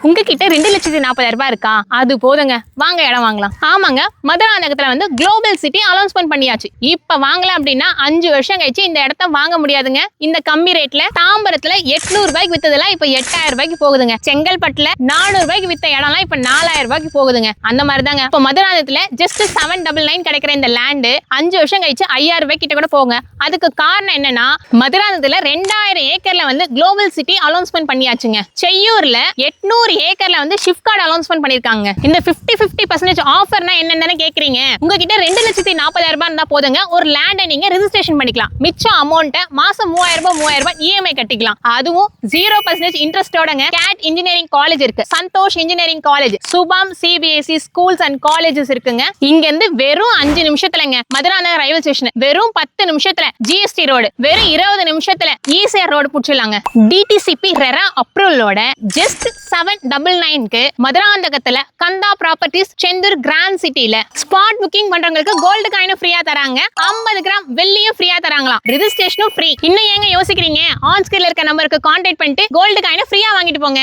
உங்ககிட்ட 2,40,000 இருக்கா? அது போதுங்க, வாங்க இடம் வாங்கலாம். ஆமாங்க, மதுராந்தகத்துல வந்து குளோபல் சிட்டி அனௌன்ஸ்மெண்ட் பண்ணியாச்சு. இப்ப வாங்கல அப்படின்னா 5 வருஷம் கழிச்சு இந்த இடத்த வாங்க முடியாதுங்க. இந்த கம்மி ரேட்ல தாம்பரத்துல 800 ரூபாய்க்கு வித்ததெல்லாம் இப்ப 8,000 ரூபாய்க்கு போகுதுங்க. செங்கல்பட்டுல 400 ரூபாய்க்கு வித்த இடம்லாம் இப்ப 4,000 ரூபாய்க்கு போகுதுங்க. அந்த மாதிரி தாங்க இப்ப மதுராந்தகத்துல ஜஸ்ட் 799 கிடைக்கிற இந்த லேண்ட் 5 வருஷம் கழிச்சு 5,000 ரூபாய் கிட்ட கூட போங்க. அதுக்கு காரணம் என்னன்னா, மதுராந்தகத்துல 2000 ஏக்கர்ல வந்து குளோபல் சிட்டி அனௌன்ஸ்மெண்ட் பண்ணியாச்சுங்க. செய்யூர்ல 800 ஏக்கர்ல வந்து ஷிப்கார்ட் அனௌன்ஸ்மெண்ட் பண்ணிருக்காங்க. இந்த 50% ஆஃபர்னா என்னன்னு கேக்குறீங்க? உங்ககிட்ட 2,40,000 ரூபாய் இருந்தா போதுங்க, ஒரு லேண்டை நீங்க ரெஜிஸ்ட்ரேஷன் பண்ணிக்கலாம். மிச்சம் அமௌண்ட்டை மாசம் 3,000 ரூபாய் இஎம்ஐ கட்டிக்கலாம். அதுவும் 0% இன்ட்ரெஸ்டோடங்க. கேட் இன்ஜினியரிங் காலேஜ் இருக்கு, Santhosh engineering college, Shubham CBSE schools and colleges இருக்குங்க. இங்க இருந்து வெறும் 5 நிமிஷத்துலங்க மதுராந்தகம் ரயில்வே ஸ்டேஷன், வெறும் 10 நிமிஷத்துல ஜிஎஸ்டி ரோடு, வெறும் 20 நிமிஷத்துல ஈசிஆர் ரோடு புடிச்சிடலாங்க. டிடிசிபி ரெரா அப்ரூவலோட ஜஸ்ட் 799க்கு மதுராந்தகத்துல கந்தா ப்ராப்பர்ட்டிஸ் செந்தூர் கிராண்ட் சிட்டில ஸ்பாட் புக்கிங் பண்றவங்களுக்கு கோல்டு காயினும் ஃப்ரீயா தராங்க, 50 கிராம் வெள்ளியும் ஃப்ரீயா தராங்களாம், ரெஜிஸ்ட்ரேஷனும் ஃப்ரீ. இன்னும் ஏங்க யோசிக்கிறீங்க? ஆன் ஸ்கிரீன்ல இருக்க நம்பருக்கு கான்டாக்ட் பண்ணிட்டு கோல்டு காயினை ஃப்ரீயா வாங்கிட்டு போங்க.